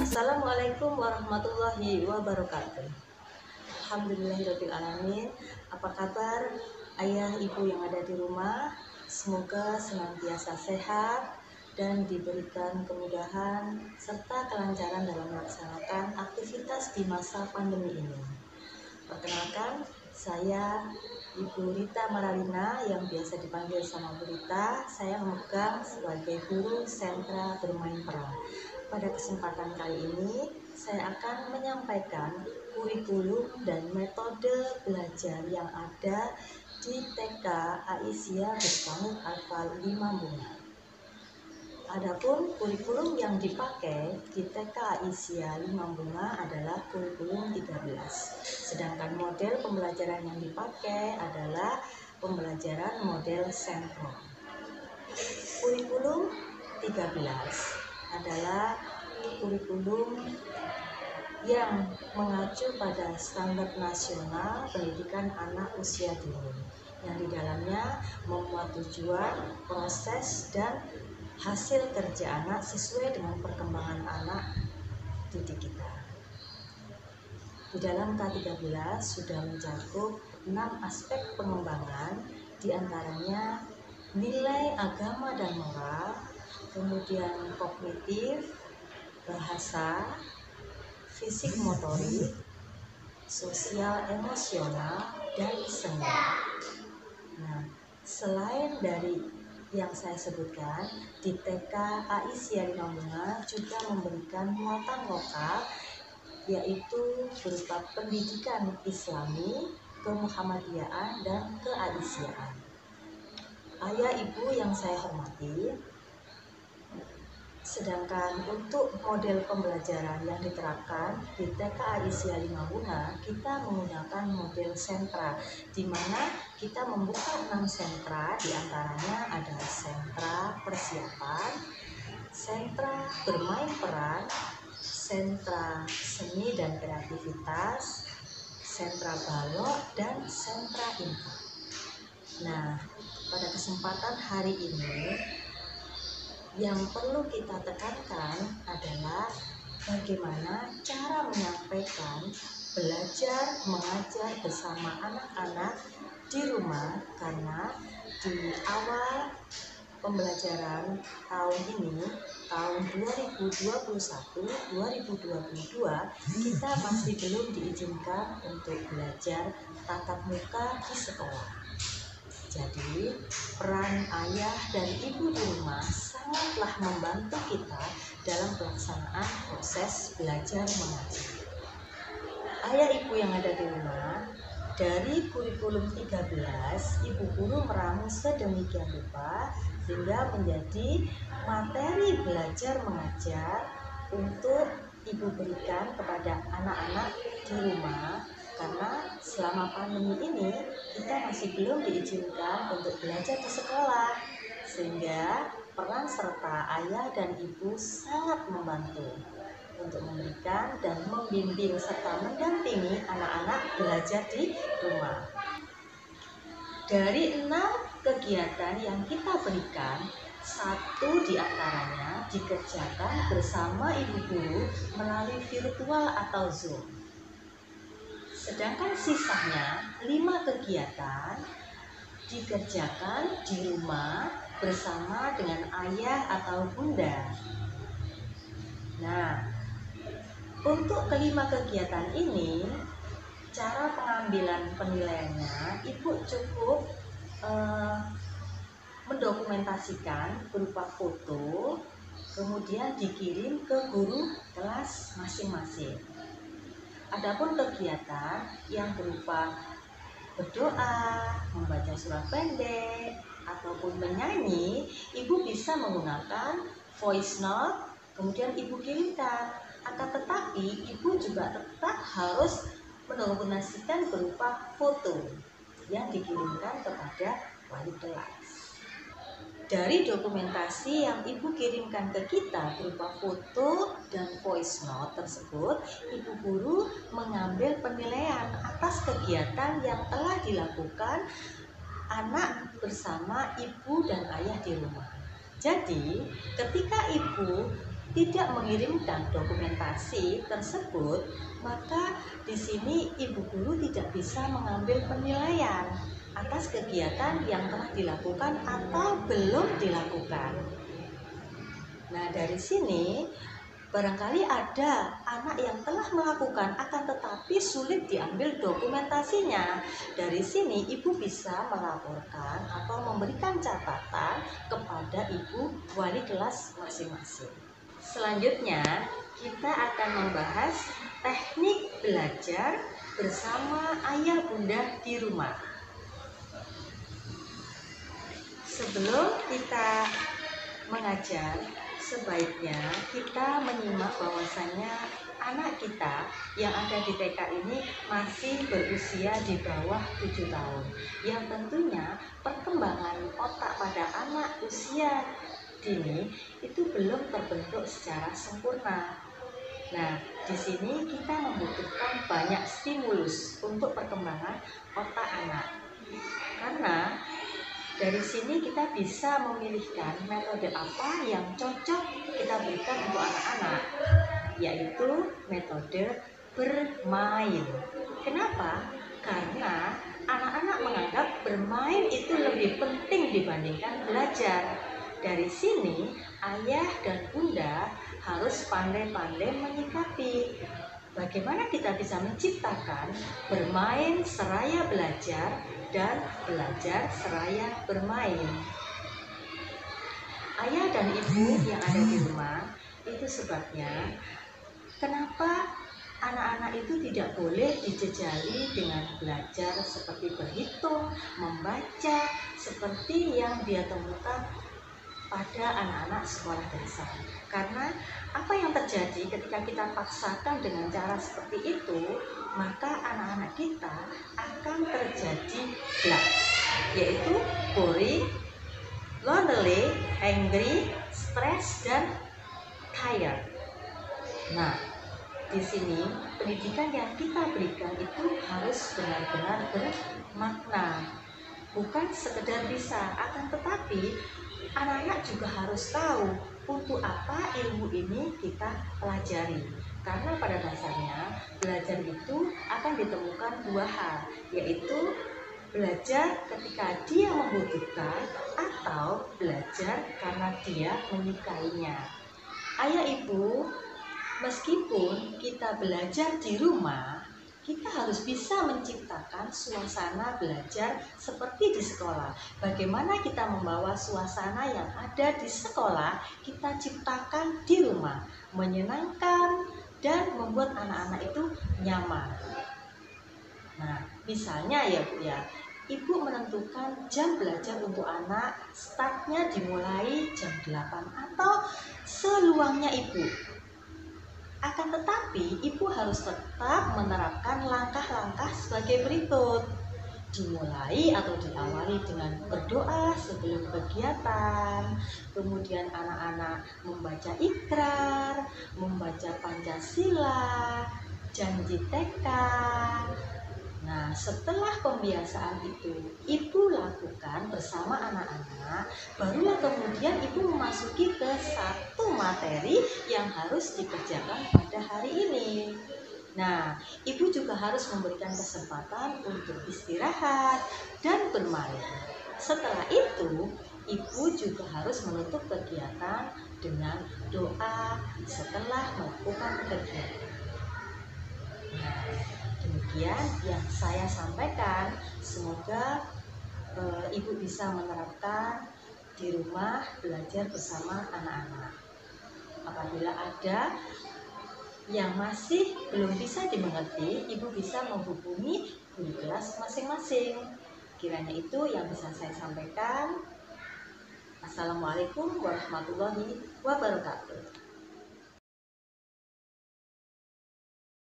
Assalamualaikum warahmatullahi wabarakatuh. Alhamdulillahirrahmanirrahim. Apa kabar ayah ibu yang ada di rumah? Semoga senantiasa sehat dan diberikan kemudahan serta kelancaran dalam melaksanakan aktivitas di masa pandemi ini. Perkenalkan, saya Ibu Rita Maralina yang biasa dipanggil sama Bu Rita. Saya memegang sebagai guru sentra bermain peran. Pada kesempatan kali ini, saya akan menyampaikan kurikulum dan metode belajar yang ada di TK Aisyah Bespanut Alfa 5 Bunga. Adapun kurikulum yang dipakai di TK Aisyah 5 Bunga adalah kurikulum 13. Sedangkan model pembelajaran yang dipakai adalah pembelajaran model sentro. Kurikulum 13 adalah kurikulum yang mengacu pada standar nasional pendidikan anak usia dini, yang di dalamnya memuat tujuan, proses, dan hasil kerja anak sesuai dengan perkembangan anak didik kita. Di dalam K13 sudah mencakup 6 aspek pengembangan, diantaranya nilai agama dan moral, kemudian kognitif, bahasa, fisik motorik, sosial emosional, dan seni. Nah, selain dari yang saya sebutkan, di TK Aisyah 5 Bunga juga memberikan muatan lokal, yaitu berupa pendidikan Islami, kemuhammadiyaan, dan keaisyaan. Ayah ibu yang saya hormati, sedangkan untuk model pembelajaran yang diterapkan di TK Aisyah 5 Bunga, kita menggunakan model sentra, di mana kita membuka 6 sentra, diantaranya adalah sentra persiapan, sentra bermain peran, sentra seni dan kreativitas, sentra balok, dan sentra infak. Nah, pada kesempatan hari ini yang perlu kita tekankan adalah bagaimana cara menyampaikan belajar mengajar bersama anak-anak di rumah, karena di awal pembelajaran tahun ini, tahun 2021-2022, kita masih belum diizinkan untuk belajar tatap muka di sekolah. Jadi, peran ayah dan ibu di rumah sangatlah membantu kita dalam pelaksanaan proses belajar mengajar. Ayah ibu yang ada di rumah, dari kurikulum 13, ibu guru meramu sedemikian rupa sehingga menjadi materi belajar mengajar untuk ibu berikan kepada anak-anak di rumah. Karena selama pandemi ini kita masih belum diizinkan untuk belajar di sekolah, sehingga peran serta ayah dan ibu sangat membantu untuk memberikan dan membimbing serta mendampingi anak-anak belajar di rumah. Dari 6 kegiatan yang kita berikan, 1 diantaranya dikerjakan bersama ibu guru melalui virtual atau Zoom. Sedangkan sisanya 5 kegiatan dikerjakan di rumah bersama dengan ayah atau bunda. Nah, untuk kelima kegiatan ini, cara pengambilan penilaiannya, ibu cukup mendokumentasikan berupa foto, kemudian dikirim ke guru kelas masing-masing. Adapun kegiatan yang berupa berdoa, membaca surat pendek, ataupun menyanyi, ibu bisa menggunakan voice note, kemudian ibu kirimkan. Akan tetapi, ibu juga tetap harus mendokumentasikan berupa foto yang dikirimkan kepada wali kelas. Dari dokumentasi yang ibu kirimkan ke kita berupa foto dan voice note tersebut, ibu guru mengambil penilaian atas kegiatan yang telah dilakukan anak bersama ibu dan ayah di rumah. Jadi, ketika ibu tidak mengirimkan dokumentasi tersebut, maka di sini ibu guru tidak bisa mengambil penilaian atas kegiatan yang telah dilakukan atau belum dilakukan. Nah, dari sini barangkali ada anak yang telah melakukan akan tetapi sulit diambil dokumentasinya. Dari sini ibu bisa melaporkan atau memberikan catatan kepada ibu wali kelas masing-masing. Selanjutnya kita akan membahas teknik belajar bersama ayah bunda di rumah. Sebelum kita mengajar, sebaiknya kita menyimak bahwasannya anak kita yang ada di TK ini masih berusia di bawah 7 tahun. Yang tentunya perkembangan otak pada anak usia dini itu belum terbentuk secara sempurna. Nah, di sini kita membutuhkan banyak stimulus untuk perkembangan otak anak. Karena dari sini kita bisa memilihkan metode apa yang cocok kita berikan untuk anak-anak, yaitu metode bermain. Kenapa? Karena anak-anak menganggap bermain itu lebih penting dibandingkan belajar. Dari sini, ayah dan bunda harus pandai-pandai menyikapi bagaimana kita bisa menciptakan bermain seraya belajar dan belajar seraya bermain. Ayah dan ibu yang ada di rumah, itu sebabnya kenapa anak-anak itu tidak boleh dijejali dengan belajar seperti berhitung, membaca, seperti yang dia temukan pada anak-anak sekolah dasar. Karena apa yang terjadi ketika kita paksakan dengan cara seperti itu, maka anak-anak kita akan terjadi blast, yaitu boring, lonely, angry, stress, dan tired. Nah, di sini pendidikan yang kita berikan itu harus benar-benar bermakna, bukan sekedar bisa, akan tetapi anak-anak juga harus tahu untuk apa ilmu ini kita pelajari. Karena pada dasarnya belajar itu akan ditemukan dua hal, yaitu belajar ketika dia membutuhkan atau belajar karena dia menyukainya. Ayah ibu, meskipun kita belajar di rumah, kita harus bisa menciptakan suasana belajar seperti di sekolah. Bagaimana kita membawa suasana yang ada di sekolah, kita ciptakan di rumah, menyenangkan dan membuat anak-anak itu nyaman. Nah, misalnya ya Bu ya, ibu menentukan jam belajar untuk anak, startnya dimulai jam 8 atau seluangnya ibu. Akan tetapi, ibu harus tetap menerapkan langkah-langkah sebagai berikut. Dimulai atau diawali dengan berdoa sebelum kegiatan, kemudian anak-anak membaca ikrar, membaca Pancasila, janji tekad. Nah, setelah pembiasaan itu ibu lakukan bersama anak-anak, barulah kemudian ibu memasuki ke satu materi yang harus dikerjakan pada hari ini. Nah, ibu juga harus memberikan kesempatan untuk istirahat dan bermain. Setelah itu, ibu juga harus menutup kegiatan dengan doa setelah melakukan kegiatan. Nah, demikian yang saya sampaikan. Semoga ibu bisa menerapkan di rumah belajar bersama anak-anak. Apabila ada yang masih belum bisa dimengerti, ibu bisa menghubungi guru kelas masing-masing. Kiranya itu yang bisa saya sampaikan. Assalamualaikum warahmatullahi wabarakatuh.